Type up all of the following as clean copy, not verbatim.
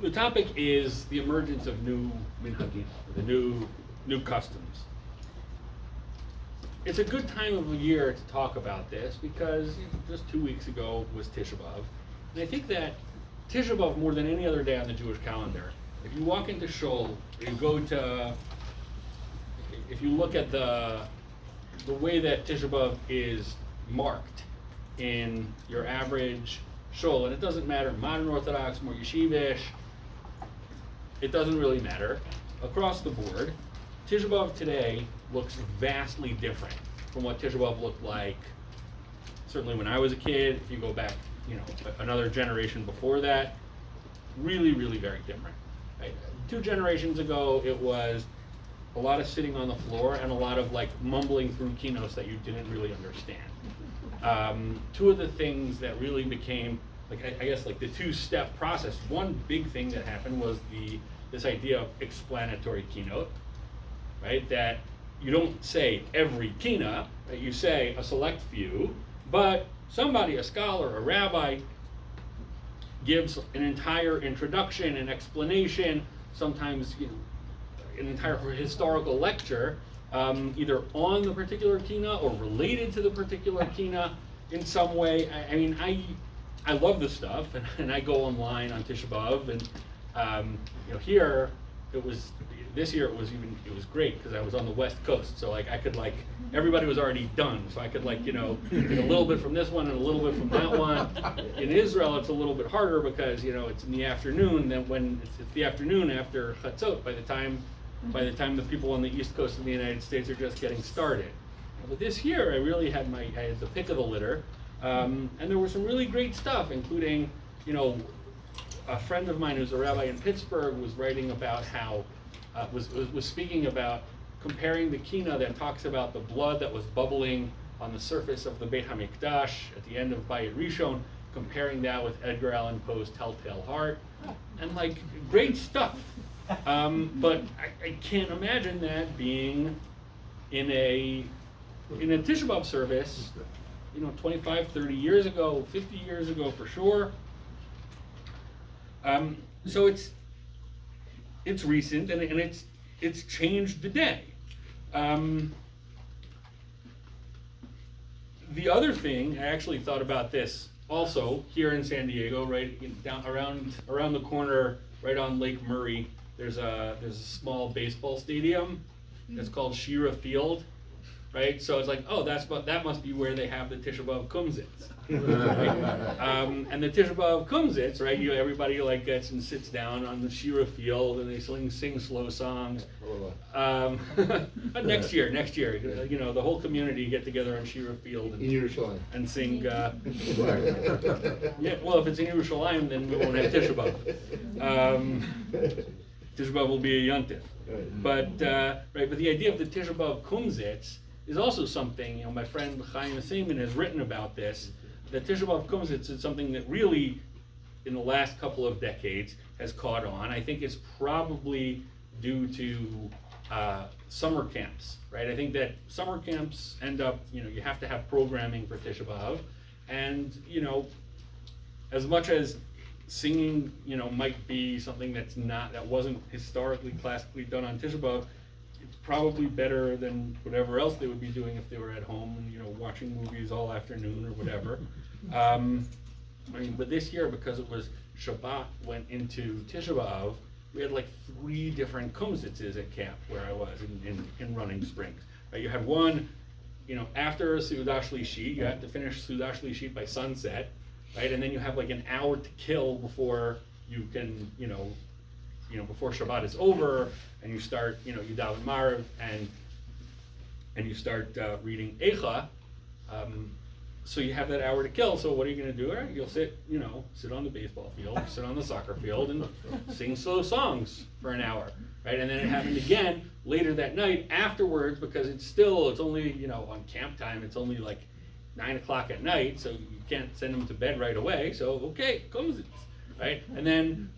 The topic is the emergence of new minhagim, the new customs. It's a good time of the year to talk about this because just 2 weeks ago was Tisha B'Av, and I think that Tisha B'Av, more than any other day on the Jewish calendar, if you walk into Shul, if you look at the way that Tisha B'Av is marked in your average Shul, and it doesn't matter, modern Orthodox, more yeshivish, it doesn't really matter. Across the board, Tisha B'Av today looks vastly different from what Tisha B'Av looked like certainly when I was a kid. If you go back, another generation before that, really, really very different. Right? 2 generations ago, it was a lot of sitting on the floor and a lot of like mumbling through keynotes that you didn't really understand. 2 of the things that really became I guess the 2-step process. One big thing that happened was this idea of explanatory keynote, right? That you don't say every keynote, right? You say a select few, but somebody, a scholar, a rabbi, gives an entire introduction, an explanation, sometimes an entire historical lecture, either on the particular keynote or related to the particular keynote in some way. I love this stuff, and I go online on Tisha B'Av, and here this year it was great because I was on the West Coast, so I could everybody was already done, so I could get a little bit from this one and a little bit from that one. In Israel, it's a little bit harder because it's in the afternoon. Then when it's the afternoon after Chatzot, by the time the people on the East Coast of the United States are just getting started. But this year, I had the pick of the litter. And there was some really great stuff, including, a friend of mine who's a rabbi in Pittsburgh was writing about how, was speaking about comparing the kina that talks about the blood that was bubbling on the surface of the Beit HaMikdash at the end of Bayit Rishon, comparing that with Edgar Allan Poe's Telltale Heart, and great stuff. But I can't imagine that being in a Tisha B'Av service 25, 30 years ago, 50 years ago for sure. So it's recent and it's changed the day. The other thing, I actually thought about this also here in San Diego, right down around the corner, right on Lake Murray. There's a small baseball stadium. It's called Shira Field. Right, so it's that must be where they have the Tisha B'Av kumsitz, right? And the Tisha B'Av kumsitz, right? Everybody gets and sits down on the Shira Field and they sing slow songs. But next year, the whole community get together on Shira Field and sing. Yeah, well, if it's in Yerushalayim, then we won't have Tisha B'Av. Tisha B'Av will be a yontif. But the idea of the Tisha B'Av kumsitz is also something, my friend Chaim Seaman has written about this. The Tisha B'Av kumsitz is something that really, in the last couple of decades, has caught on. I think it's probably due to summer camps, right? I think that summer camps end up, you have to have programming for Tisha B'Av, and as much as singing, might be something that wasn't historically classically done on Tisha B'Av, it's probably better than whatever else they would be doing if they were at home and watching movies all afternoon or whatever. But this year, because it was Shabbat went into Tisha B'Av, we had 3 different kumsitzes at camp where I was in Running Springs. Right? You had one, after Seudah Shlishit, you had to finish Seudah Shlishit by sunset, right? And then you have an hour to kill before you can, before Shabbat is over, and you start, you daven Maariv, and you start reading Eicha. So you have that hour to kill. So what are you going to do? All right, you'll sit on the baseball field, sit on the soccer field, and sing slow songs for an hour, right? And then it happened again later that night afterwards, because it's only, on camp time, it's only 9 o'clock at night, so you can't send them to bed right away. So okay, comes it, right? And then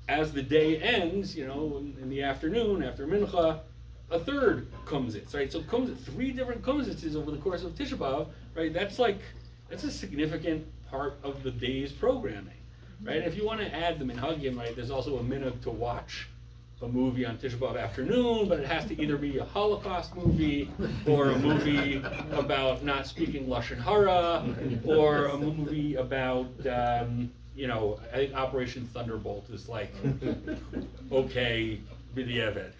as the day ends, in the afternoon after Mincha, a third kumsitz, right? So 3 different kumsitzes over the course of Tisha B'Av, right? That's a significant part of the day's programming. right? And if you want to add the minhagim, right, there's also a minhag to watch a movie on Tisha B'Av afternoon, but it has to either be a Holocaust movie or a movie about not speaking Lashon Hara or a movie about, you know, I think Operation Thunderbolt is like, okay, b'diavad.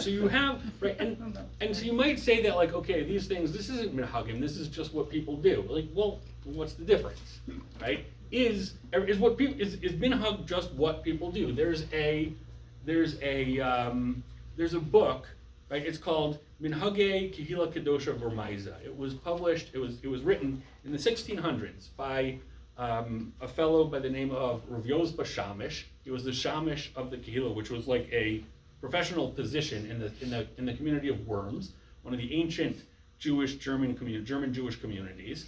So you have, right, and so you might say that like, okay, these things, this isn't minhagim, this is just what people do. Like, well, what's the difference, right? Is minhag just what people do? There's a book, right? It's called Minhagei Kehila Kedosha Vermaiza. It was published. It was written in the 1600s by a fellow by the name of Rav Yosba Shamish. He was the Shamish of the Kehila, which was like a professional position in the community of Worms, one of the ancient German Jewish communities.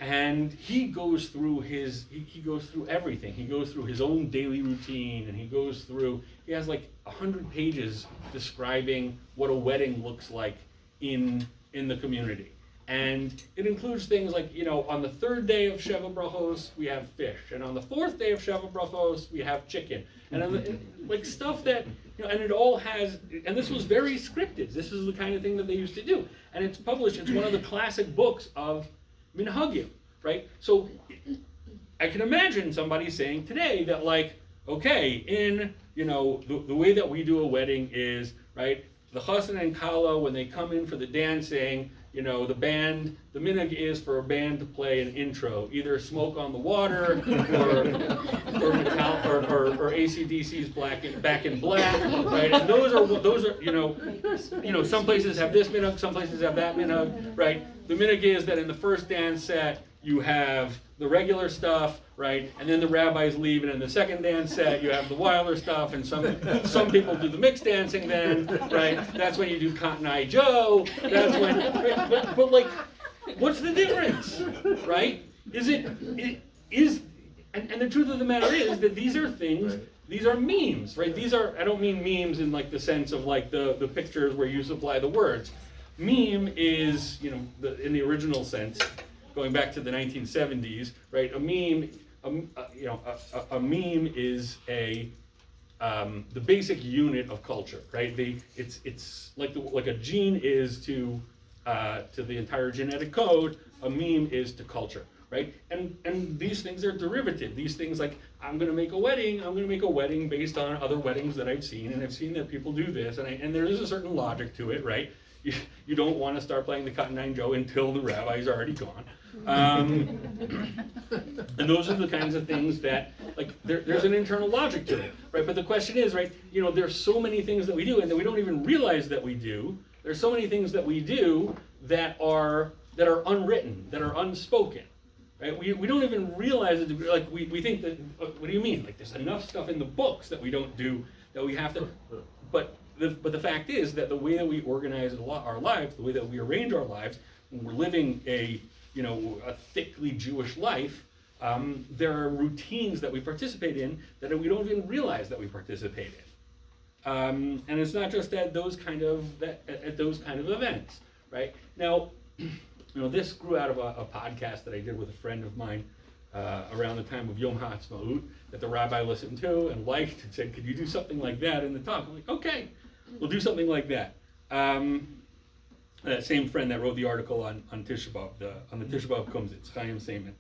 And he goes through he goes through everything. He goes through his own daily routine, and he has like 100 pages describing what a wedding looks like in the community. And it includes things like, you know, on the third day of Sheva Brachos, we have fish. And on the fourth day of Sheva Brachos, we have chicken. And like stuff that, you know, and it all has, and this was very scripted. This is the kind of thing that they used to do. And it's published, it's one of the classic books of minhagim, right? So I can imagine somebody saying today that like, okay, in, you know, the way that we do a wedding is, right, the chassan and kala, when they come in for the dancing, you know, the minhag is for a band to play an intro, either Smoke on the Water or AC/DC's Back in Black, right? And those are you know, some places have this minhag, some places have that minhag, right? The minhag is that in the first dance set you have the regular stuff, right? And then the rabbis leave, and in the second dance set you have the wilder stuff, and some people do the mixed dancing then, right? That's when you do Cotton Eye Joe. That's when, but like, what's the difference, right? And the truth of the matter is that these are things, these are memes, right? These are, I don't mean memes in like the sense of like the pictures where you supply the words. Meme is, you know, in the original sense, going back to the 1970s, right? A meme, a meme is the basic unit of culture, right? It's like a gene is to the entire genetic code. A meme is to culture, right? And these things are derivative. These things like, I'm going to make a wedding based on other weddings that I've seen, and I've seen that people do this, and there is a certain logic to it, right? You don't want to start playing the Cotton Eye Joe until the rabbi's already gone. And those are the kinds of things that, like, there's an internal logic to it, right? But the question is, right, you know, there's so many things that we do and that we don't even realize that we do. There's so many things that we do that are unwritten, that are unspoken, right? We don't even realize it. Like, we think that, what do you mean? Like, there's enough stuff in the books that we don't do, that we have to, but the fact is that the way that we organize our lives, the way that we arrange our lives, when we're living a thickly Jewish life, there are routines that we participate in that we don't even realize that we participate in. And it's not just at those kind of events, right? Now, you know, this grew out of a podcast that I did with a friend of mine around the time of Yom HaAtzmaut that the rabbi listened to and liked and said, could you do something like that in the talk? I'm like, okay, we'll do something like that. That same friend that wrote the article on Tisha B'Av, on the Tisha B'Av Kumzitz, Chaim Seiman.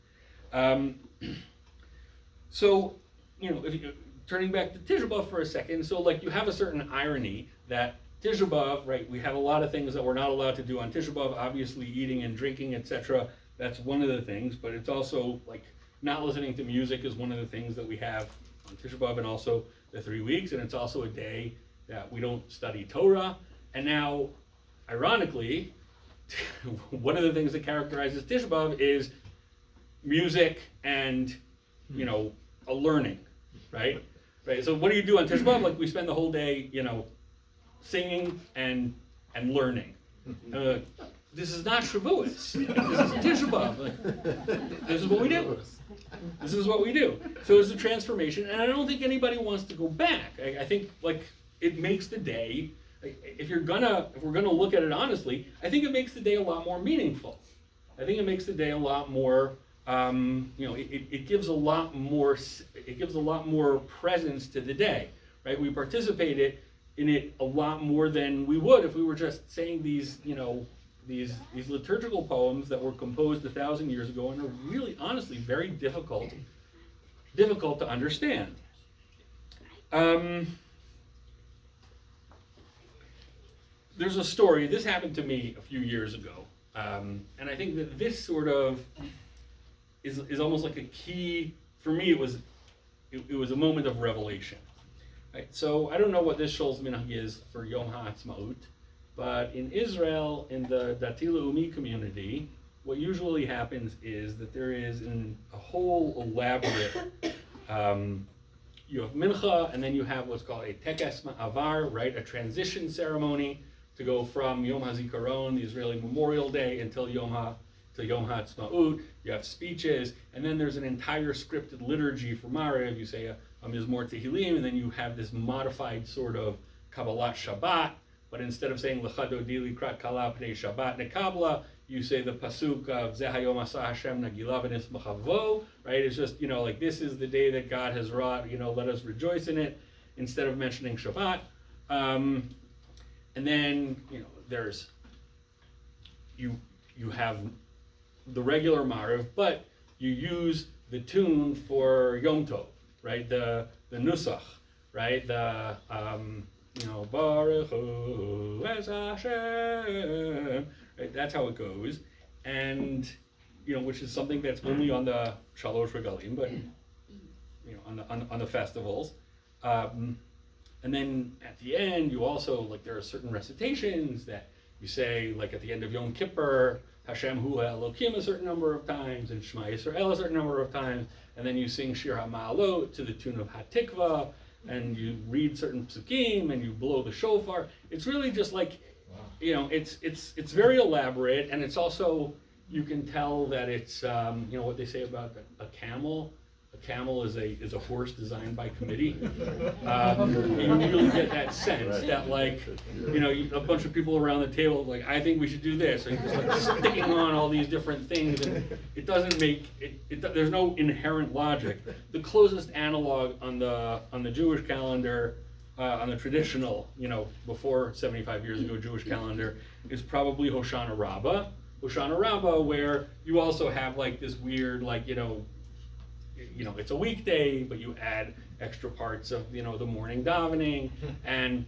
So, you know, turning back to Tisha B'Av for a second, so like you have a certain irony that Tisha B'Av, right, we have a lot of things that we're not allowed to do on Tisha B'Av, obviously eating and drinking, etc. That's one of the things, but it's also like not listening to music is one of the things that we have on Tisha B'Av, and also the 3 weeks, and it's also a day that we don't study Torah. And now, ironically, one of the things that characterizes Tisha B'Av is music and, you know, a learning, right? Right. So what do you do on Tisha B'Av? Like we spend the whole day, you know, singing and learning. This is not Shavuos. This is Tisha B'Av. Like, this is what we do. This is what we do. So it's a transformation, and I don't think anybody wants to go back. I think like it makes the day. If we're gonna look at it honestly, I think it makes the day a lot more meaningful. I think it makes the day a lot more it gives a lot more. It gives a lot more presence to the day, right? We participate in it a lot more than we would if we were just saying these, these liturgical poems that were composed 1,000 years ago and are really, honestly, very difficult to understand. There's a story. This happened to me a few years ago, and I think that this sort of is almost like a key for me. It was a moment of revelation. Right? So I don't know what this Shol's Minhag is for Yom HaAtzmaut, but in Israel, in the Dati Leumi community, what usually happens is that there is a whole elaborate, you have mincha, and then you have what's called a tekes ma'avar, right, a transition ceremony to go from Yom HaZikaron, the Israeli Memorial Day, until Yom HaAtzmaut. You have speeches, and then there's an entire scripted liturgy for Maariv. You say a Mizmor Tehillim, and then you have this modified sort of Kabbalat Shabbat, but instead of saying Lecha Dodi Likrat Kala Pnei Shabbat Nekabla, you say the pasuk of Zeh Hayom Asa Hashem Nagila V'Nismachavo, right? It's just, like this is the day that God has wrought, let us rejoice in it, instead of mentioning Shabbat. And then, there's, you have the regular Maariv, but you use the tune for Yom Tov, right? The Nusach, right? The, Baruch Hu Es Hashem, right? That's how it goes. And, which is something that's only on the Shalosh Regalim, but, on the festivals. And then at the end, you also, there are certain recitations that you say, at the end of Yom Kippur, Hashem Hu Elokim a certain number of times, and Shema Yisrael a certain number of times, and then you sing Shir HaMa'alot to the tune of Hatikva, and you read certain psukim, and you blow the shofar. It's really just it's very elaborate, and it's also, you can tell that it's, what they say about a camel. A camel is a horse designed by committee. You really get that sense that a bunch of people around the table I think we should do this, and just sticking on all these different things, and it doesn't make it. There's no inherent logic. The closest analog on the Jewish calendar, on the traditional, before 75 years ago Jewish calendar, is probably Hoshana Rabbah. Hoshana Rabbah, where you also have this weird it's a weekday, but you add extra parts of the morning davening, and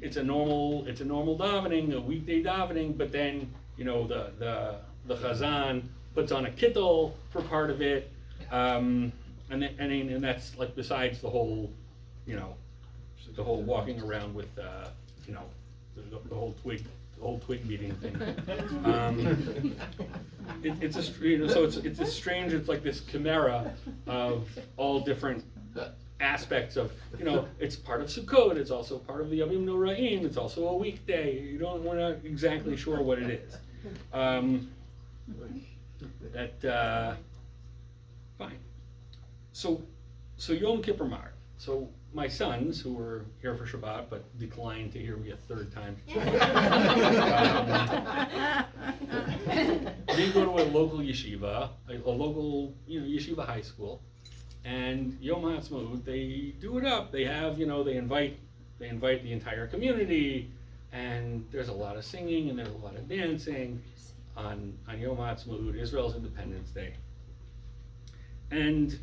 it's a normal davening, a weekday davening, but then the chazan puts on a kittel for part of it, and that's besides the whole the whole walking around with the whole twig meeting thing. It's a strange. It's like this chimera of all different aspects of It's part of Sukkot. It's also part of the Yomim Noraim. It's also a weekday. We're not exactly sure what it is. Fine. So Yom Kippur Mar. So my sons, who were here for Shabbat but declined to hear me a third time, they go to a local yeshiva, a local yeshiva high school, and Yom HaAtzmaut, they do it up. They have they invite the entire community, and there's a lot of singing and there's a lot of dancing on Yom HaAtzmaut, Israel's Independence Day, and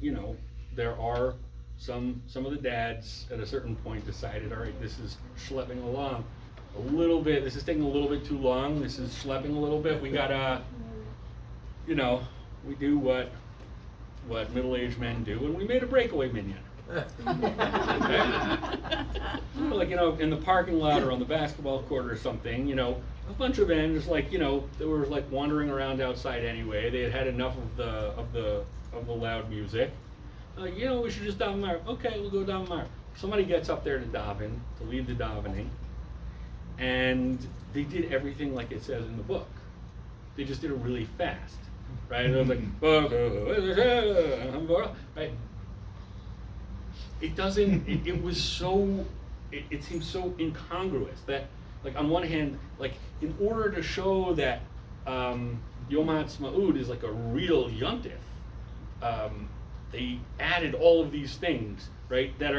there are some of the dads at a certain point decided, all right, this is schlepping along a little bit. This is taking a little bit too long. This is schlepping a little bit. We gotta, we do what middle-aged men do, and we made a breakaway minyan. Okay? In the parking lot or on the basketball court or something, a bunch of men just they were wandering around outside anyway. They had enough of the loud music. We should just daven Mar. Okay, we'll go daven Mar. Somebody gets up there to daven, to lead the davening, and they did everything like it says in the book. They just did it really fast, right? It was right? It doesn't. It was so. It seems so incongruous that, on one hand, in order to show that Yom HaAtzmaut is like a real yontif. They added all of these things, right, that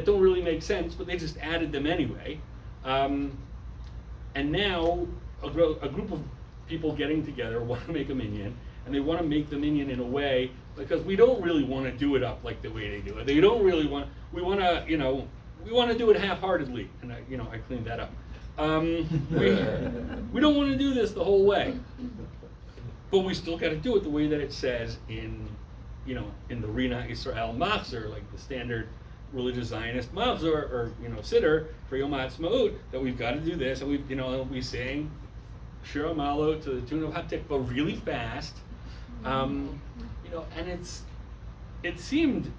don't really make sense, but they just added them anyway. And now a group of people getting together want to make a minyan, and they want to make the minyan in a way, because we don't really want to do it up like the way they do it. They don't really want, we want to do it half-heartedly, and I cleaned that up. We don't want to do this the whole way, but we still got to do it the way that it says in the Rina Israel Machzor, like the standard religious Zionist Machzor or Siddur for Yom HaAtzmaut, that we've got to do this, and we sing Shir HaMa'alot to the tune of Hatikva really fast, and it seemed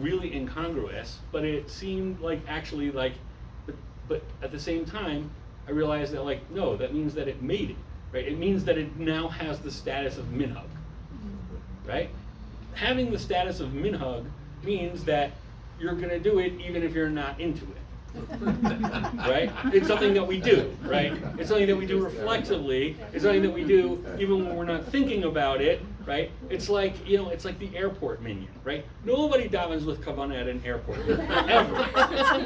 really incongruous, but it seemed like actually like. But at the same time, I realized that no, that means that it made it, right? It means that it now has the status of minhag, right? Having the status of minhag means that you're gonna do it even if you're not into it, right? It's something that we do, right? It's something that we do reflexively. It's something that we do even when we're not thinking about it, right? It's like, it's like the airport minyan, right? Nobody davens with kavanah at an airport, ever,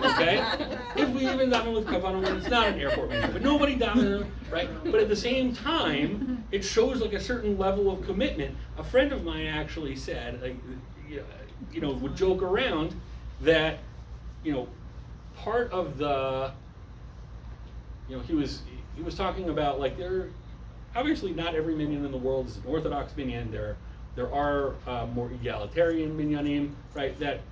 okay? If we even daven with kavanah when it's not an airport minyan, but nobody davens, right? But at the same time, it shows like a certain level of commitment. A friend of mine actually said, would joke around that, part of the, he was talking about obviously not every minyan in the world is an Orthodox minyan. There are more egalitarian minyanim, right? That,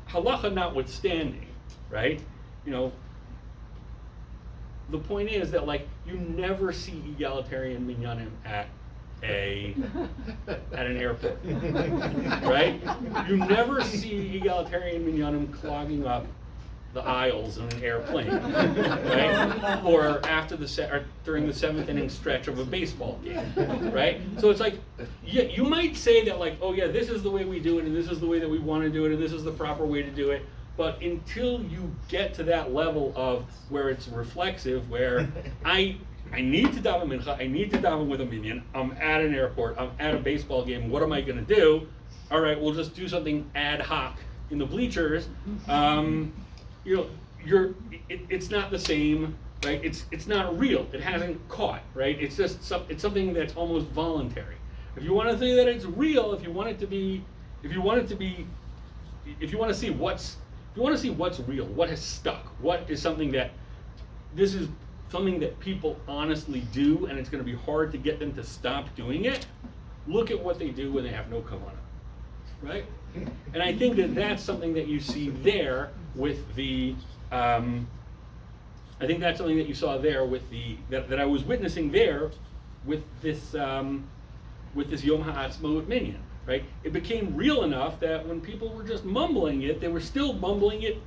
halacha notwithstanding, right? The point is that you never see egalitarian minyanim at an airport, right? You never see egalitarian minyanim clogging up the aisles in an airplane, right? Or after or during the 7th inning stretch of a baseball game, right? So it's yeah, you might say that oh yeah, this is the way we do it, and this is the way that we want to do it, and this is the proper way to do it. But until you get to that level of where it's reflexive, where I need to daven mincha, I need to daven with a minyan, I'm at an airport, I'm at a baseball game, what am I going to do? All right, we'll just do something ad hoc in the bleachers. It's not the same, right? It's not real. It hasn't caught, right? It's just it's something that's almost voluntary. If you want to say that it's real, if you want to see what's real, what has stuck, what is something that this is something that people honestly do, and it's going to be hard to get them to stop doing it. Look at what they do when they have no kavanah, right? And I think that that's something that you see there with the. I think that's something that you saw there with that I was witnessing there with this Yom HaAtzmaut minyan, right? It became real enough that when people were just mumbling it, they were still mumbling it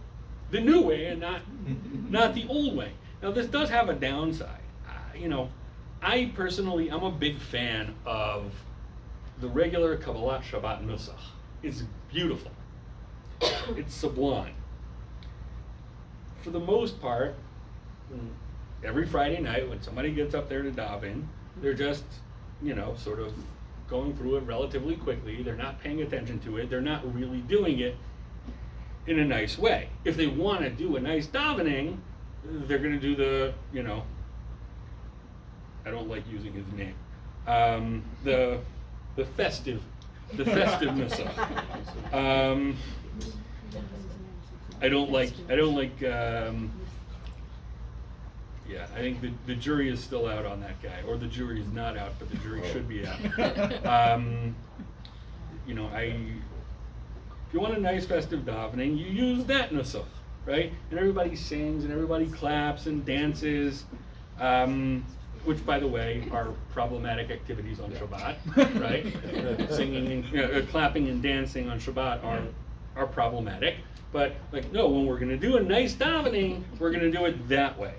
the new way and not the old way. Now this does have a downside. I personally, I'm a big fan of the regular Kabbalat Shabbat Nusach. It's beautiful. It's sublime. For the most part, every Friday night when somebody gets up there to daven, they're just, sort of going through it relatively quickly. They're not paying attention to it. They're not really doing it in a nice way. If they want to do a nice davening, they're going to do the, I don't like using his name, the festive Nusach. I don't like. Yeah, I think the jury is still out on that guy, or the jury is not out, but the jury should be out. If you want a nice festive davening, you use that nusach, right? And everybody sings and everybody claps and dances, which, by the way, are problematic activities on Shabbat, right? Singing and clapping and dancing on Shabbat are problematic. But no, when we're going to do a nice davening, we're going to do it that way.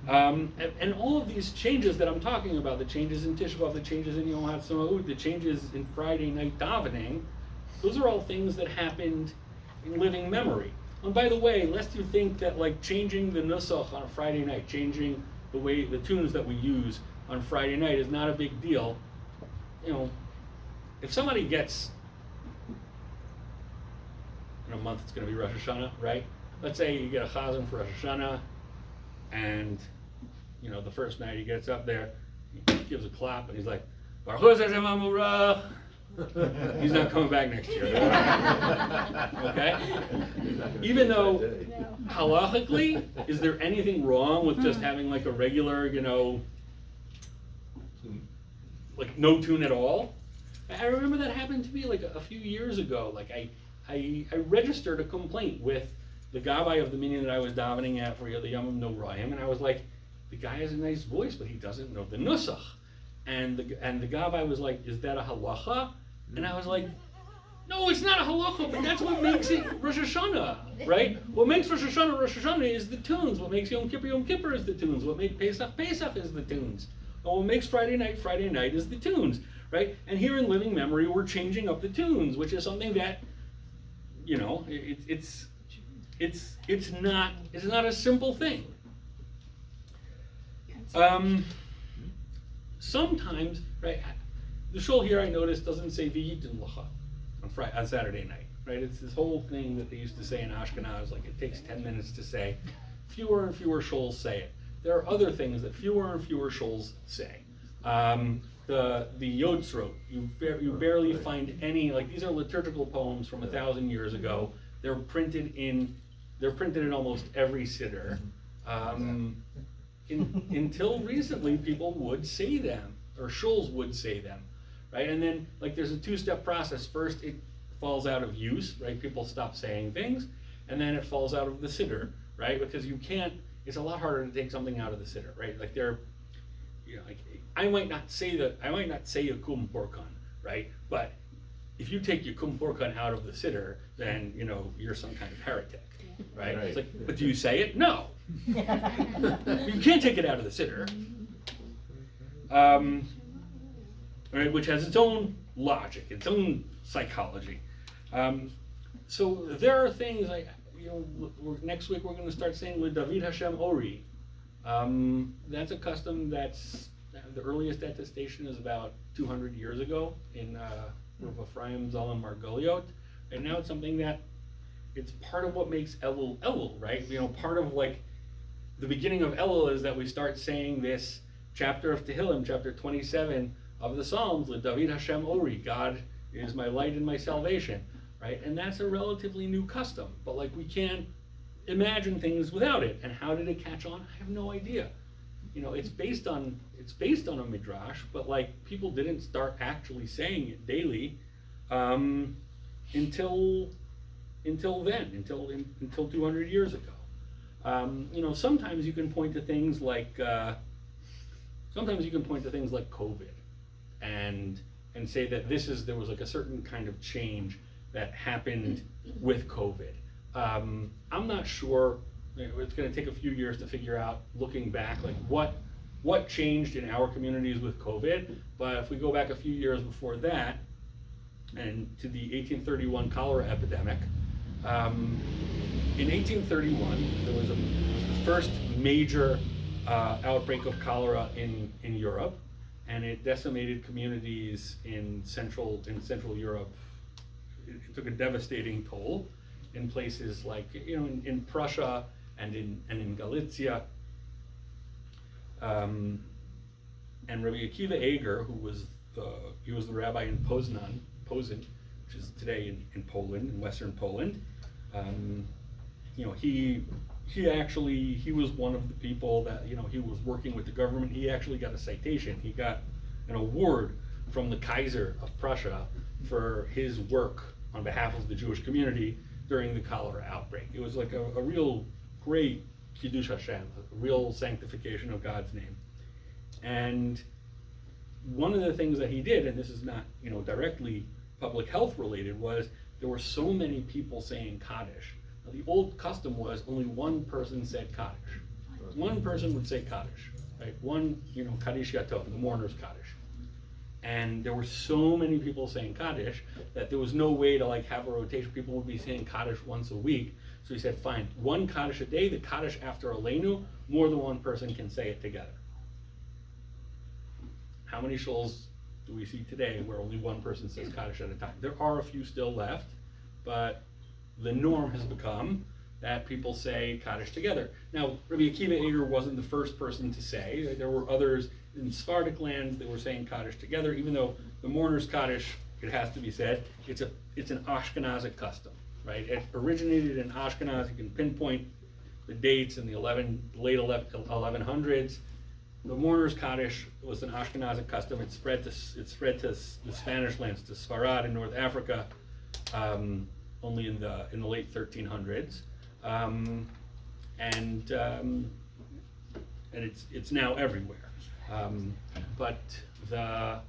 And all of these changes that I'm talking about, the changes in Tisha B'Av, the changes in Yom HaAtzmaut, the changes in Friday night davening, those are all things that happened in living memory. And by the way, lest you think that like changing the nusach on a Friday night, changing the tunes that we use on Friday night is not a big deal. If somebody gets, in a month it's going to be Rosh Hashanah, right? Let's say you get a chazan for Rosh Hashanah, and the first night he gets up there, he gives a clap, and he's like, Baruch Hu Hashem Amurach. He's not coming back next year. Okay? Even though, halachically, is there anything wrong with just having like a regular, like no tune at all? I remember that happened to me like a few years ago. Like I registered a complaint with the gabbai of the minyan that I was davening at for the Yom Noraim, and I was like, the guy has a nice voice, but he doesn't know the nusach. And the gabbai was like, is that a halacha? And I was like, no, it's not a halacha, but that's what makes it Rosh Hashanah, right? What makes Rosh Hashanah is the tunes. What makes Yom Kippur is the tunes. What makes Pesach is the tunes. And what makes Friday night is the tunes, right? And here in Living Memory, we're changing up the tunes, which is something that, it's not a simple thing. Sometimes, right, the shul here I noticed doesn't say V'yitin Lacha on Saturday night, right? It's this whole thing that they used to say in Ashkenaz, like it takes 10 minutes to say. Fewer and fewer shuls say it. There are other things that fewer and fewer shuls say. The Yotzrot, you barely find any, like these are liturgical poems from 1,000 years ago. They're printed in almost every siddur. Until recently, people would say them, or shuls would say them, right? And then, like, there's a two-step process. First, it falls out of use, right? People stop saying things, and then it falls out of the siddur, right? Because it's a lot harder to take something out of the siddur, right? Like like I might not say Yakum Porkan, right? But if you take Yakum Porkan out of the siddur, then you're some kind of heretic, right? It's like, but do you say it? No. You can't take it out of the siddur, right? Which has its own logic, its own psychology. So there are things like, next week we're going to start saying with David Hashem Ori. That's a custom that's the earliest attestation is about 200 years ago in Rav Ephraim Zalman Margoliot, and now it's something that it's part of what makes Elul Elul, right? Part of like the beginning of Elul is that we start saying this chapter of Tehillim, chapter 27 of the Psalms, with David Hashem Ori, God is my light and my salvation, right? And that's a relatively new custom, but like we can't imagine things without it. And how did it catch on? I have no idea. It's based on a midrash, but like people didn't start actually saying it daily until 200 years ago. Sometimes you can point to things like COVID, and say that there was like a certain kind of change that happened with COVID. I'm not sure. It's going to take a few years to figure out, looking back, like what changed in our communities with COVID. But if we go back a few years before that, and to the 1831 cholera epidemic, in 1831 there was the first major outbreak of cholera in Europe, and it decimated communities in Central Europe. It took a devastating toll in places like in Prussia and in Galicia. And Rabbi Akiva Eger, who was the rabbi in Poznan, which is today in Poland, in Western Poland. He was one of the people that he was working with the government. He actually got a citation. He got an award from the Kaiser of Prussia for his work on behalf of the Jewish community during the cholera outbreak. It was like a real great Kiddush Hashem, a real sanctification of God's name. And one of the things that he did, and this is not directly public health related, was there were so many people saying Kaddish. Now, the old custom was only one person said Kaddish. One person would say Kaddish, right? One, Kaddish Yato, the mourner's Kaddish. And there were so many people saying Kaddish that there was no way to like have a rotation. People would be saying Kaddish once a week. So he said, fine, one Kaddish a day, the Kaddish after Aleinu, more than one person can say it together. How many shuls do we see today where only one person says Kaddish at a time? There are a few still left, but the norm has become that people say Kaddish together. Now, Rabbi Akiva Eiger wasn't the first person to say. There were others in Sephardic lands that were saying Kaddish together, even though the mourner's Kaddish, it has to be said, it's an Ashkenazic custom, right? It originated in Ashkenaz. You can pinpoint the dates in the late 1100s. The mourner's Kaddish was an Ashkenazic custom. It spread to the Spanish lands, to Sfarad in North Africa, only in the late 1300s. And it's now everywhere. But the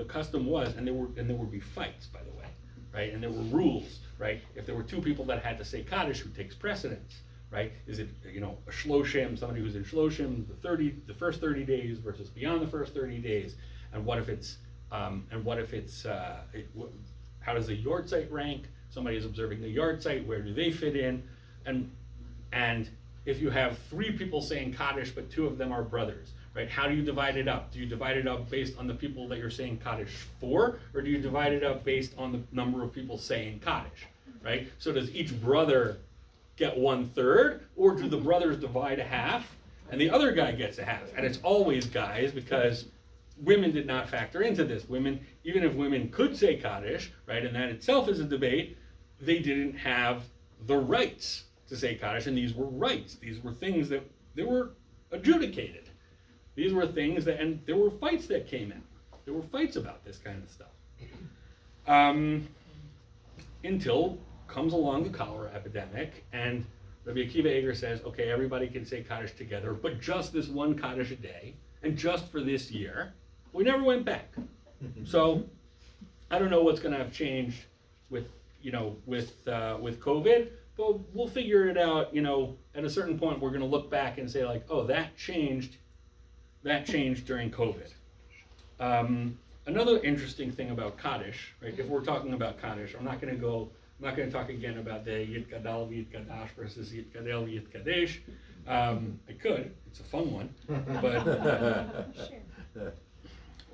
custom was, and there would be fights, by the way, right? And there were rules, right? If there were two people that had to say Kaddish, who takes precedence, right? Is it a shloshim, somebody who's in shloshim, the first 30 days versus beyond the first 30 days? And what if it's how does the yahrzeit rank? Somebody is observing the yahrzeit, where do they fit in? And if you have 3 people saying Kaddish, but 2 of them are brothers, right? How do you divide it up? Do you divide it up based on the people that you're saying Kaddish for, or do you divide it up based on the number of people saying Kaddish, right? So does each brother get 1/3, or do the brothers divide a half, and the other guy gets a half? And it's always guys, because women did not factor into this. Women, even if women could say Kaddish, right, and that itself is a debate, they didn't have the rights to say Kaddish, and these were rights. These were things that they were adjudicated. These were things that, and there were fights that came out. There were fights about this kind of stuff. Until comes along the cholera epidemic, and Rabbi Akiva Eiger says, okay, everybody can say Kaddish together, but just this one Kaddish a day, and just for this year. We never went back. So I don't know what's going to have changed with COVID, but we'll figure it out. At a certain point, we're going to look back and say like, oh, that changed during COVID. Another interesting thing about Kaddish, right? If we're talking about Kaddish, I'm not going to talk again about the Yit Gadal V'Yit Kadash versus Yit Gadel V'Yit Kadesh. I could. It's a fun one,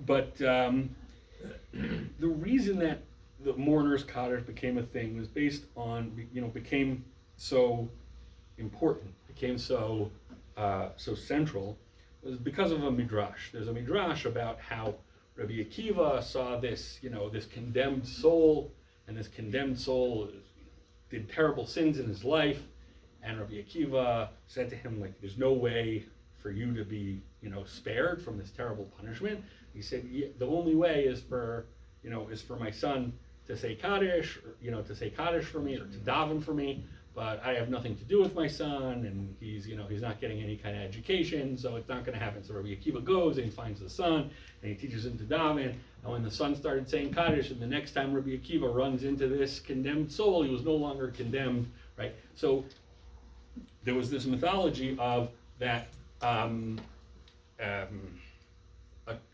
but the reason that the mourner's Kaddish became a thing was based on, became so important, became so central, was because of a midrash. There's a midrash about how Rabbi Akiva saw this, this condemned soul, and this condemned soul did terrible sins in his life, and Rabbi Akiva said to him, like, there's no way for you to be, spared from this terrible punishment. He said, the only way is for my son to say Kaddish, to say Kaddish for me, or to daven for me, but I have nothing to do with my son, and he's not getting any kind of education, so it's not going to happen. So Rabbi Akiva goes and he finds the son, and he teaches him to daven. And when the son started saying Kaddish, and the next time Rabbi Akiva runs into this condemned soul, he was no longer condemned, right? So there was this mythology of that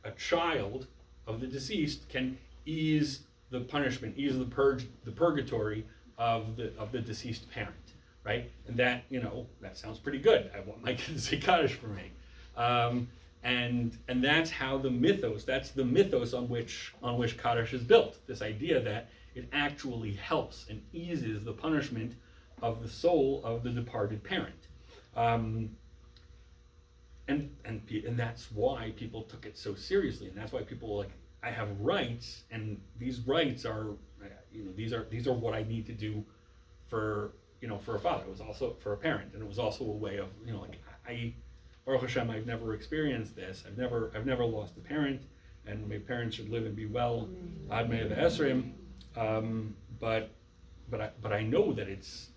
a child of the deceased can ease the punishment, ease the purgatory of the deceased parent, right? And that, that sounds pretty good. I want my kid to say Kaddish for me. And that's how that's the mythos on which Kaddish is built. This idea that it actually helps and eases the punishment of the soul of the departed parent. And that's why people took it so seriously, and that's why people were like, I have rights, and these rights are, these are what I need to do for a father. It was also for a parent, and it was also a way of, Baruch Hashem, I've never experienced this. I've never lost a parent, and my parents should live and be well. Ad Mei V'Esrim. But I know that it's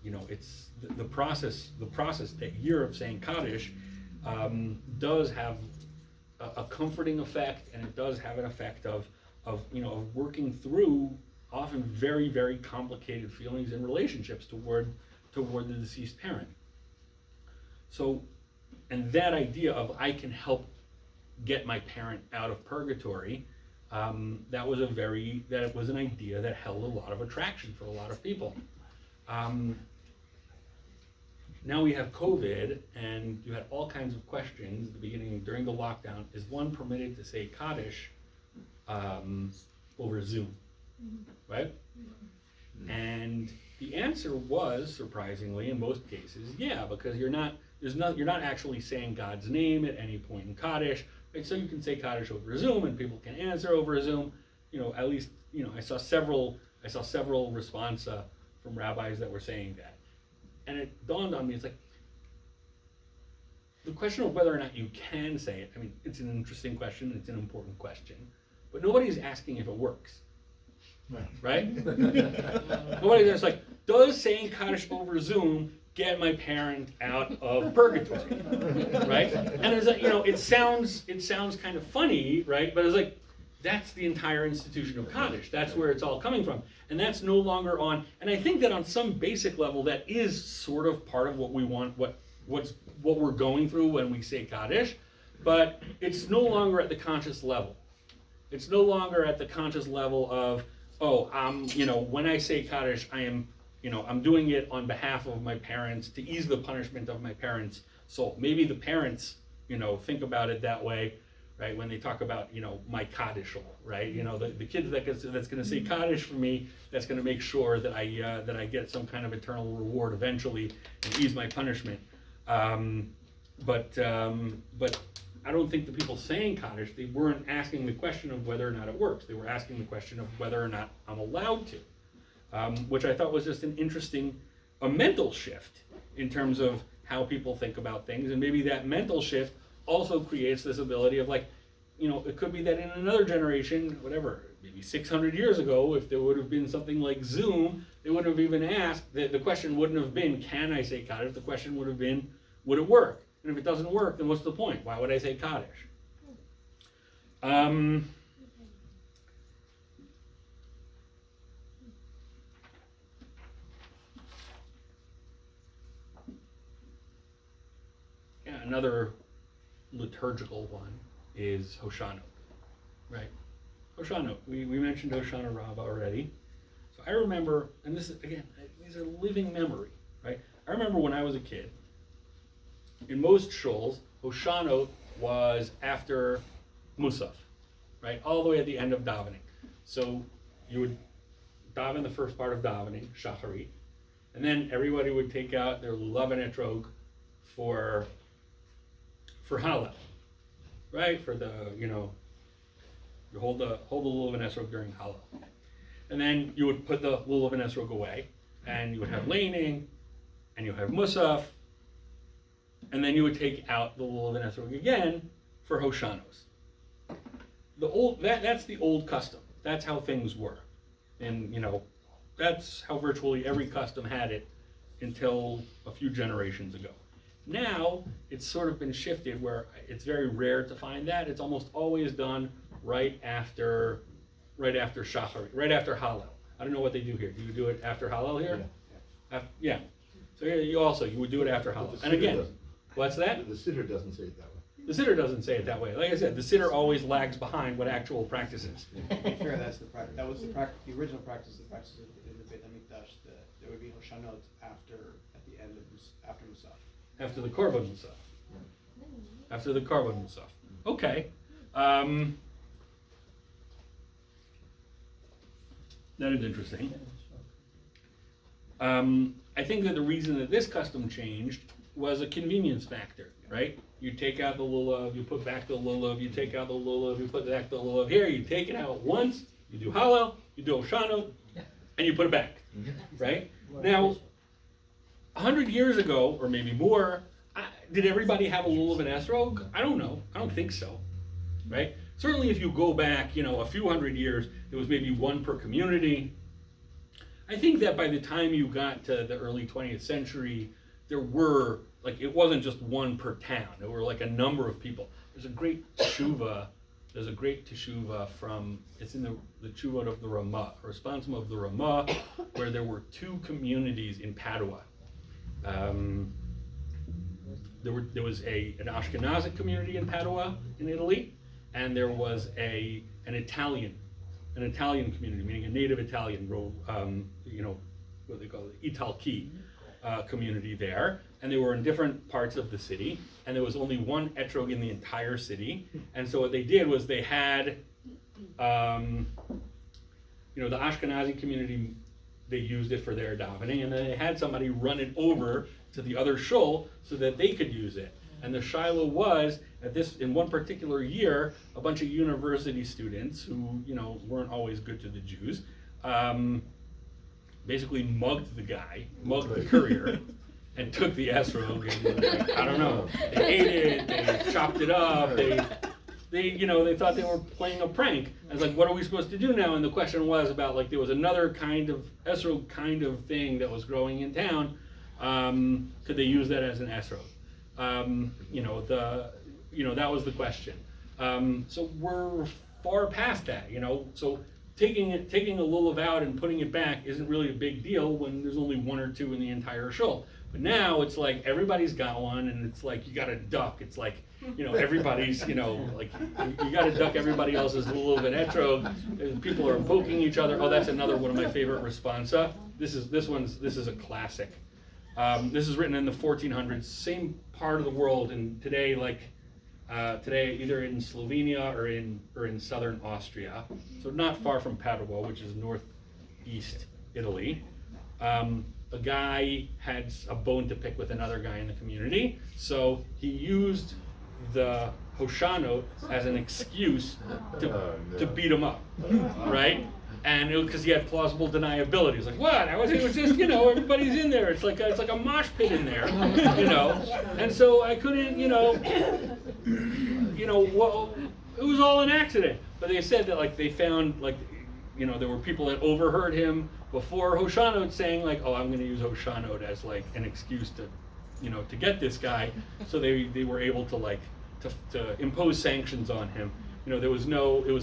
the process. That year of saying Kaddish does have a comforting effect, and it does have an effect of working through often very, very complicated feelings and relationships toward the deceased parent. So, and that idea of I can help get my parent out of purgatory that was an idea that held a lot of attraction for a lot of people. Now we have COVID, and you had all kinds of questions at the beginning during the lockdown. Is one permitted to say Kaddish over Zoom, right? And the answer was, surprisingly, in most cases, yeah, because you're not actually saying God's name at any point in Kaddish, right? So you can say Kaddish over Zoom, and people can answer over Zoom. At least, I saw several responses from rabbis that were saying that. And it dawned on me, it's like, the question of whether or not you can say it, I mean, it's an interesting question, it's an important question, but nobody's asking if it works, right? Nobody's like, does saying Kaddish over Zoom get my parent out of purgatory, right? And it's like, it sounds kind of funny, right? But it's like, that's the entire institution of Kaddish. That's where it's all coming from. And that's no longer on, and I think that on some basic level, that is sort of part of what we want, what we're going through when we say Kaddish, but it's no longer at the conscious level. It's no longer at the conscious level of, when I say Kaddish, I am, I'm doing it on behalf of my parents to ease the punishment of my parents' soul. Maybe the parents, think about it that way, right? When they talk about, my Kaddish, right? The kids that's going to say Kaddish for me, that's going to make sure that I get some kind of eternal reward eventually and ease my punishment. But I don't think the people saying Kaddish, they weren't asking the question of whether or not it works. They were asking the question of whether or not I'm allowed to, which I thought was just a mental shift in terms of how people think about things. And maybe that mental shift also creates this ability of it could be that in another generation, whatever, maybe 600 years ago, if there would have been something like Zoom, they wouldn't have even asked, the question wouldn't have been, can I say Kaddish? The question would have been, would it work? And if it doesn't work, then what's the point? Why would I say Kaddish? Another liturgical one is Hoshano, right? Hoshano, we mentioned Hoshana Rabbah already. So I remember, and this is, again, these are living memory, right? I remember when I was a kid, in most shuls, Hoshano was after Musaf, right? All the way at the end of davening. So you would daven the first part of davening, Shacharit, and then everybody would take out their lulav and etrog for Hallel, right? For the, you hold the lulav and esrog during Hallel. And then you would put the lulav and esrog away, and you would have laning, and you have musaf, and then you would take out the lulav and esrog again for Hoshanos. That's the old custom. That's how things were. And, that's how virtually every custom had it until a few generations ago. Now, it's sort of been shifted where it's very rare to find that. It's almost always done right after Shacharit, right after Hallel. I don't know what they do here. Do you do it after Hallel here? Yeah. So you would do it after Hallel. And again, what's that? The Siddur doesn't say it that way. The Siddur doesn't say it that way. Like I said, the Siddur always lags behind what actual practice is. Sure, that's the practice. That was the original practice. The practice in the Beit Hamikdash, there would be Hoshanot after Musaf. After the Korban Musaf. After the Korban Musaf. Okay. That is interesting. I think that the reason that this custom changed was a convenience factor, right? You take out the lulav, you put back the lulav, you take out the lulav, you put back the lulav. Here, you take it out once, you do Hallel, you do Hoshano, and you put it back, right? Now, 100 years ago, or maybe more, did everybody have a lulav and esrog? I don't know. I don't think so, right? Certainly if you go back, a few hundred years, there was maybe one per community. I think that by the time you got to the early 20th century, there were, it wasn't just one per town. There were a number of people. There's a great teshuva from, it's in the Teshuvot of the Ramah, a responsum of the Ramah, where there were two communities in Padua. There was an Ashkenazic community in Padua, in Italy, and there was a an Italian community, meaning a native Italian, what they call it, Italki community there, and they were in different parts of the city, and there was only one etrog in the entire city, and so what they did was they had, the Ashkenazi community, they used it for their davening, and then they had somebody run it over to the other shul so that they could use it. And the shiloh was, in one particular year, a bunch of university students who, weren't always good to the Jews, basically mugged the courier, and took the esrog, and I don't know, they ate it, they chopped it up, they thought they were playing a prank. I was like, what are we supposed to do now? And the question was about, like, there was another kind of esrog kind of thing that was growing in town. Could they use that as an esrog? That was the question. So we're far past that, so taking a lulav out and putting it back isn't really a big deal when there's only one or two in the entire shul. But now it's like everybody's got one, and it's like you gotta duck. It's like, everybody's, like you gotta duck everybody else's lulav and etrog. People are poking each other. Oh, that's another one of my favorite responsa. This is a classic. This is written in the 1400s, same part of the world, and today, today either in Slovenia or in southern Austria, so not far from Padua, which is northeast Italy. A guy had a bone to pick with another guy in the community, so he used the Hoshanot as an excuse to beat him up, right? And because he had plausible deniability, he's like, "What? It was just, everybody's in there. It's like a mosh pit in there, And so I couldn't, well, it was all an accident." But they said that, they found, there were people that overheard him before Hoshanot saying, "Oh, I'm going to use Hoshanot as an excuse to get this guy." So they were able to impose sanctions on him. It was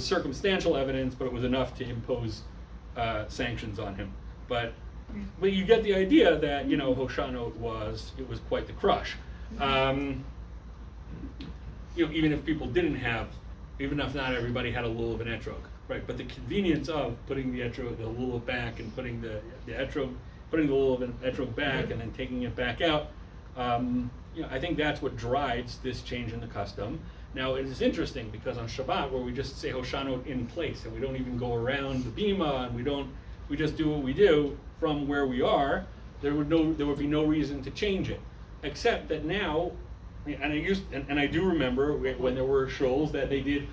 circumstantial evidence, but it was enough to impose sanctions on him. But you get the idea that, Hoshanot was quite the crush. Even if people didn't have, even if not everybody had a lulav and etrog, right? But the convenience of putting the lulav back and putting the lulav and etrog back and then taking it back out, I think that's what drives this change in the custom. Now, it is interesting because on Shabbat, where we just say Hoshanot in place and we don't even go around the bima and we just do what we do from where we are, there would be no reason to change it, except that now, and I do remember when there were shuls that they did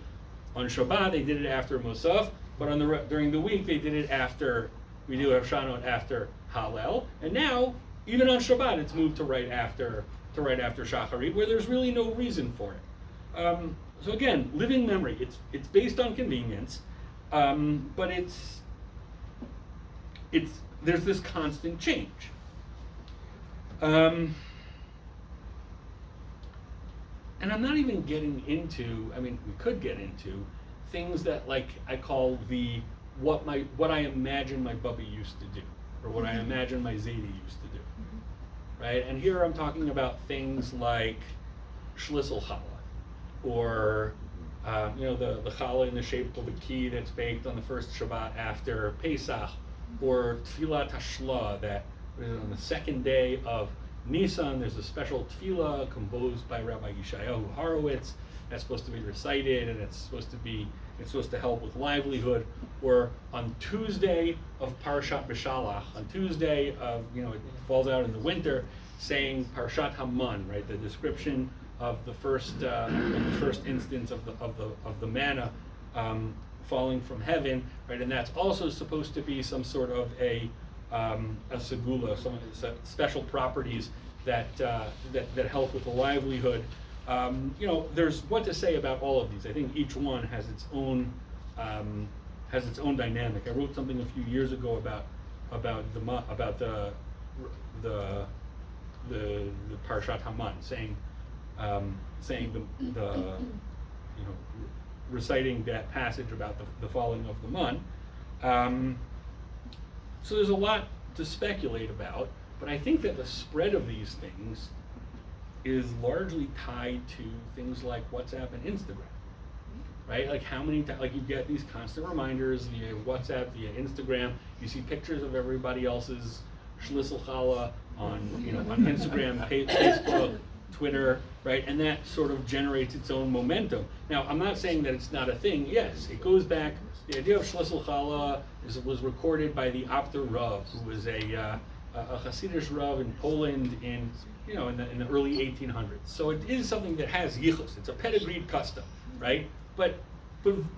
on Shabbat, they did it after Musaf, but during the week they did it after, we do Hoshanot after Hallel, and now even on Shabbat it's moved to right after Shacharit, where there's really no reason for it. So again, living memory. It's based on convenience, but there's this constant change. And I'm not even getting into. We could get into things that I call what I imagine my Bubby used to do, or what I imagine my Zadie used to do, right? And here I'm talking about things like Schlissel Challah, or the challah in the shape of a key that's baked on the first Shabbat after Pesach, or Tfilah Tashla, that on the second day of Nisan there's a special tefillah composed by Rabbi Yeshayahu Horowitz that's supposed to be recited, and it's supposed to help with livelihood. Or on Tuesday of Parashat B'Shalach, on Tuesday of it falls out in the winter, saying Parashat Haman, right, the description of the first instance of the manna falling from heaven, right, and that's also supposed to be some sort of a segula, some special properties that help with the livelihood. There's what to say about all of these. I think each one has its own dynamic. I wrote something a few years ago about the Parashat Haman, saying reciting that passage about the falling of the man. So there's a lot to speculate about, but I think that the spread of these things is largely tied to things like WhatsApp and Instagram. right? Like how many times, like you get these constant reminders via WhatsApp, via Instagram. You see pictures of everybody else's schlissel challah on Instagram, Facebook, Twitter, right? And that sort of generates its own momentum. Now, I'm not saying that it's not a thing. Yes, it goes back. The idea of schlissel challah was recorded by the Abder Rav, who was a Hasidic Rav in Poland in the early 1800s. So it is something that has yichus. It's a pedigreed custom, right? But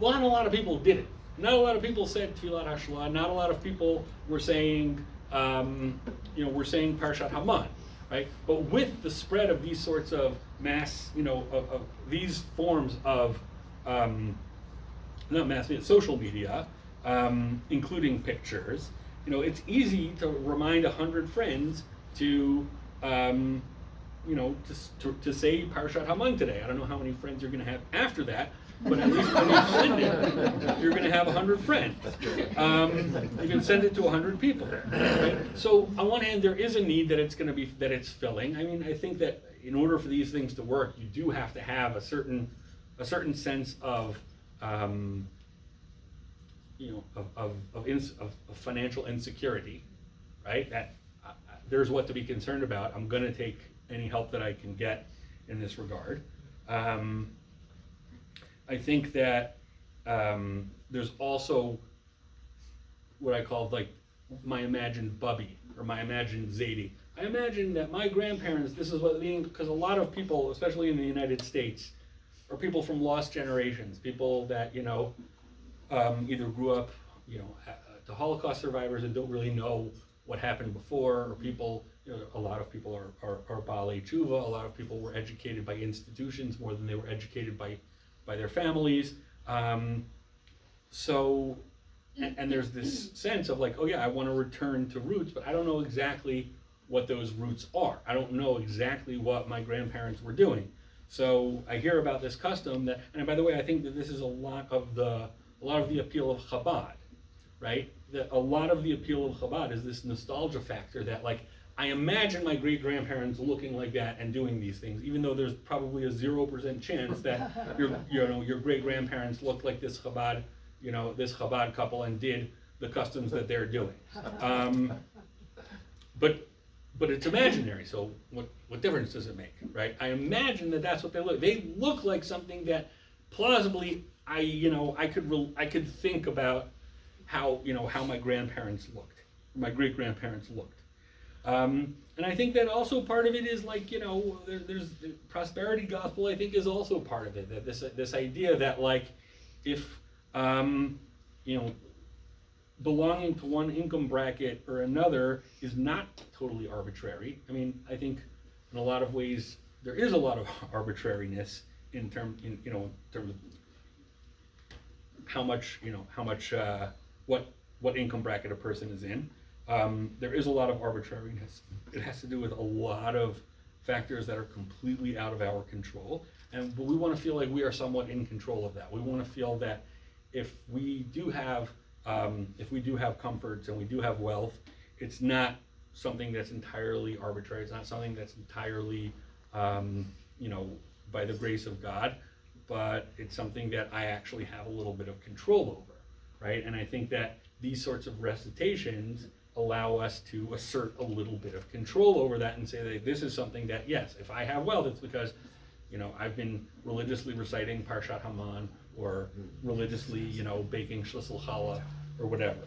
not a lot of people did it. Not a lot of people said Tfilat Hashla. Not a lot of people were saying, we're saying Parshat Haman, right? But with the spread of these sorts of mass, of these forms of, not mass media, social media, including pictures, it's easy to remind 100 friends to say Parshat Haman today. I don't know how many friends you're going to have after that, but at least when you send it, you're going to have 100 friends. You can send it to 100 people. Right? So on one hand, there is a need that it's filling. I mean, I think that in order for these things to work, you do have to have a certain sense of financial insecurity, right? That there's what to be concerned about. I'm going to take any help that I can get in this regard. I think that there's also what I call like my imagined Bubby or my imagined Zadie. I imagine that my grandparents, this is what because a lot of people, especially in the United States, are people from lost generations, people that either grew up to Holocaust survivors and don't really know what happened before, or people, a lot of people are Baalei Tshuva, a lot of people were educated by institutions more than they were educated by their families. So there's this sense of like, oh yeah, I want to return to roots, but I don't know exactly what those roots are. I don't know exactly what my grandparents were doing. So I hear about this custom that, and by the way, I think that this is a lot of the appeal of Chabad, right? That a lot of the appeal of Chabad is this nostalgia factor that like, I imagine my great-grandparents looking like that and doing these things, even though there's probably a 0% chance that your great-grandparents looked like this Chabad couple and did the customs that they're doing. But it's imaginary, so what difference does it make, right? I imagine that that's what they look. They look like something that plausibly I could think about how my grandparents looked, my great-grandparents looked. And I think that also part of it is like, there's the prosperity gospel, I think, is also part of it. That this idea that like, if, belonging to one income bracket or another is not totally arbitrary. I mean, I think in a lot of ways there is a lot of arbitrariness in terms of how much, what income bracket a person is in. There is a lot of arbitrariness. It has to do with a lot of factors that are completely out of our control, but we want to feel like we are somewhat in control of that. We want to feel that if we do have comforts and we do have wealth, it's not something that's entirely arbitrary. It's not something that's entirely, by the grace of God, but it's something that I actually have a little bit of control over, right? And I think that these sorts of recitations allow us to assert a little bit of control over that and say that this is something that, yes, if I have wealth, it's because, I've been religiously reciting Parshat Haman or religiously, baking Schlissel Challah or whatever.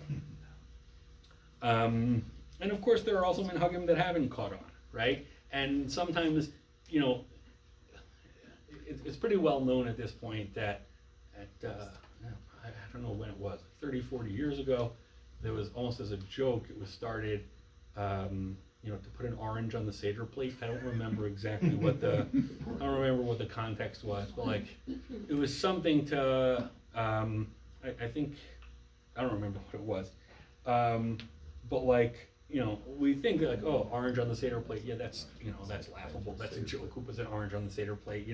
And of course, there are also minhagim that haven't caught on, right? And sometimes, it's pretty well known at this point that I don't know when it was, 30, 40 years ago, there was almost as a joke, it was started, to put an orange on the Seder plate. I don't remember exactly what the context was, but like, it was something to, I think, I don't remember what it was. But like, we think like, oh, orange on the Seder plate, yeah, that's laughable. That's a joke. Who puts an orange on the Seder plate?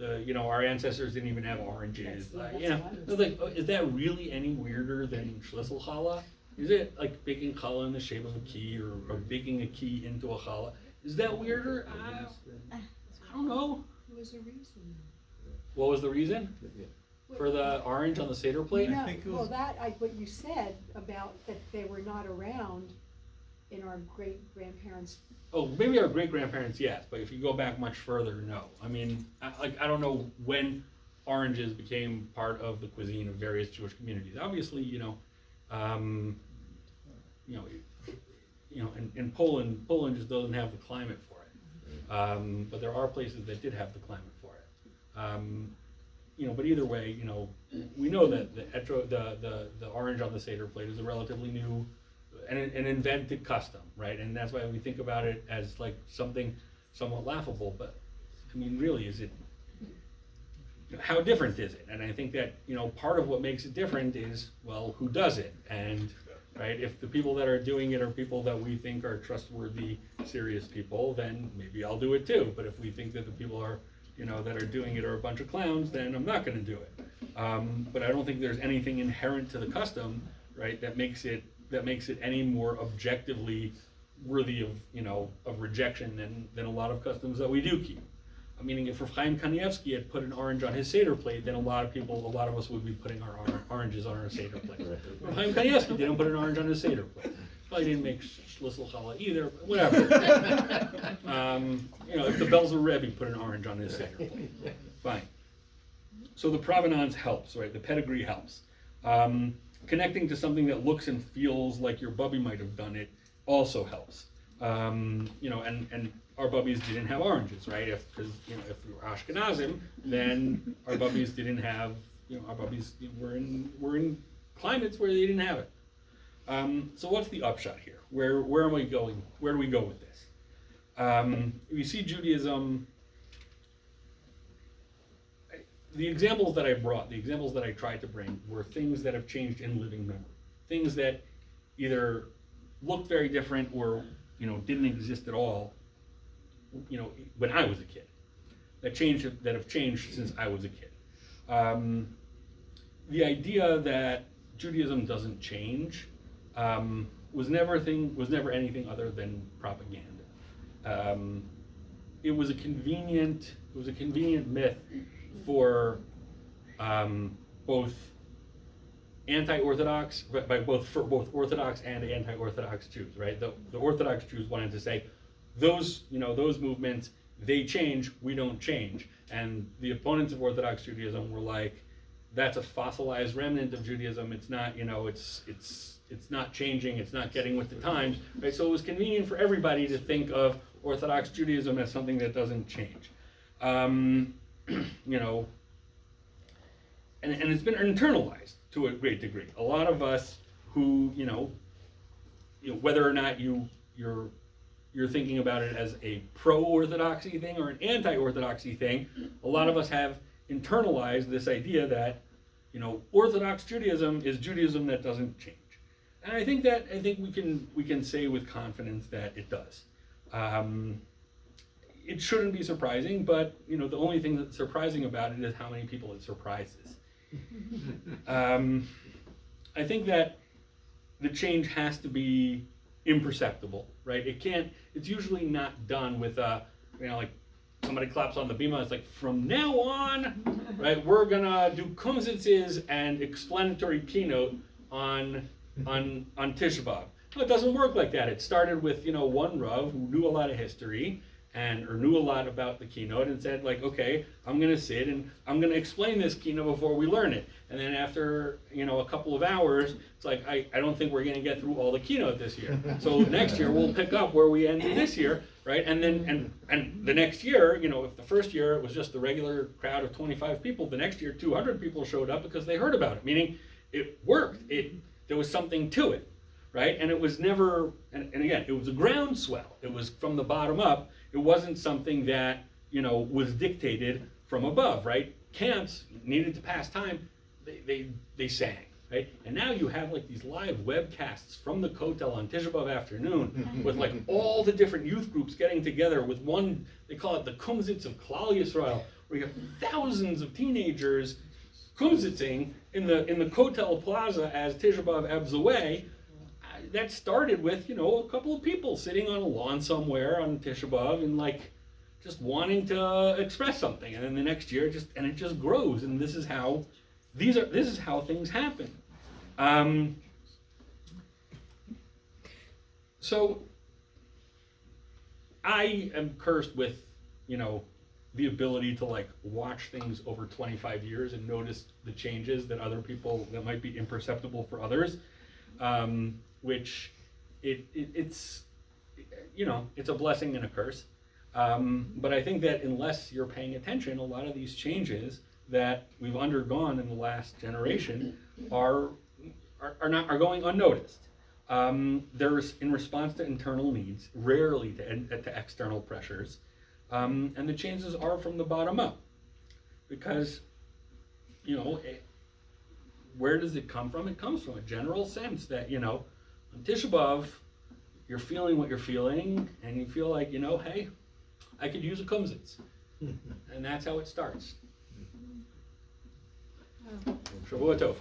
Our ancestors didn't even have oranges. It's like, oh, is that really any weirder than Schlissel Challah? Is it like baking challah in the shape of a key or baking a key into a challah? Is that weirder? I don't know. There was a reason. What was the reason? for the orange on the Seder plate? No, think it well, was- what you said about that they were not around in our great-grandparents' Oh, maybe our great-grandparents, yes, but if you go back much further, no. I mean, I don't know when oranges became part of the cuisine of various Jewish communities. Obviously, in Poland just doesn't have the climate for it. But there are places that did have the climate for it. But either way, we know that the orange on the Seder plate is a relatively new, an invented custom, right? And that's why we think about it as like something somewhat laughable. But I mean, really, is it? How different is it? And I think that part of what makes it different is, well, who does it? And right, if the people that are doing it are people that we think are trustworthy, serious people, then maybe I'll do it too. But if we think that the people are that are doing it are a bunch of clowns, then I'm not going to do it. But I don't think there's anything inherent to the custom, right, that makes it any more objectively worthy of rejection than a lot of customs that we do keep. Meaning, if Chaim Kanievsky had put an orange on his Seder plate, then a lot of us would be putting our oranges on our Seder plate. But Chaim Kanievsky didn't put an orange on his Seder plate. Probably didn't make shlisel challah either, but whatever. If the Belzer Rabbi put an orange on his Seder plate, fine. So the provenance helps, right? The pedigree helps. Connecting to something that looks and feels like your bubby might have done it also helps. And our bubbies didn't have oranges, right? If we were Ashkenazim, then our bubbies didn't have, our bubbies were in climates where they didn't have it. So what's the upshot here? Where am I going? Where do we go with this? If you see Judaism, the examples that I brought, the examples that I tried to bring, were things that have changed in living memory. Things that either looked very different or didn't exist at all when I was a kid. That have changed since I was a kid. The idea that Judaism doesn't change was never anything other than propaganda. It was a convenient myth for both anti-Orthodox, for both Orthodox and anti-Orthodox Jews, right? The Orthodox Jews wanted to say, those movements, they change, we don't change. And the opponents of Orthodox Judaism were like, that's a fossilized remnant of Judaism. It's not, it's not changing, it's not getting with the times, right? So it was convenient for everybody to think of Orthodox Judaism as something that doesn't change. And it's been internalized to a great degree. A lot of us who, whether or not you're thinking about it as a pro-Orthodoxy thing or an anti-Orthodoxy thing, a lot of us have internalized this idea that, Orthodox Judaism is Judaism that doesn't change. And I think we can say with confidence that it does. It shouldn't be surprising, but the only thing that's surprising about it is how many people it surprises. I think that the change has to be imperceptible, right? It's usually not done with like somebody claps on the bima, it's like, from now on, right, we're gonna do kumsitzes and explanatory keynote on Tisha B'Av. No, it doesn't work like that. It started with, one Rav who knew a lot of history or knew a lot about the keynote and said, like, okay, I'm gonna sit and I'm gonna explain this keynote before we learn it. And then after, a couple of hours, it's like, I don't think we're gonna get through all the keynote this year. So next year we'll pick up where we ended this year, right? And then, and the next year, if the first year it was just the regular crowd of 25 people, the next year 200 people showed up because they heard about it, meaning it worked. There was something to it, right? And it was never, and again, it was a groundswell. It was from the bottom up. It wasn't something that, was dictated from above, right? Camps needed to pass time, they sang, right? And now you have like these live webcasts from the Kotel on Tisha B'Av afternoon with like all the different youth groups getting together with one, they call it the Kumsitz of Klal Yisrael, where you have thousands of teenagers kumsitzing in the Kotel Plaza as Tisha B'Av ebbs away. That started with, a couple of people sitting on a lawn somewhere on Tisha B'Av and like just wanting to express something. And then the next year it just grows. And this is how this is how things happen. So I am cursed with, the ability to like watch things over 25 years and notice the changes that other people, that might be imperceptible for others, which it's a blessing and a curse. But I think that unless you're paying attention, a lot of these changes that we've undergone in the last generation are going unnoticed. There's in response to internal needs, rarely to external pressures, and the changes are from the bottom up, because where does it come from? It comes from a general sense that on Tisha B'Av, you're feeling what you're feeling, and you feel like hey, I could use a kumsitz, and that's how it starts. Shavua Tov.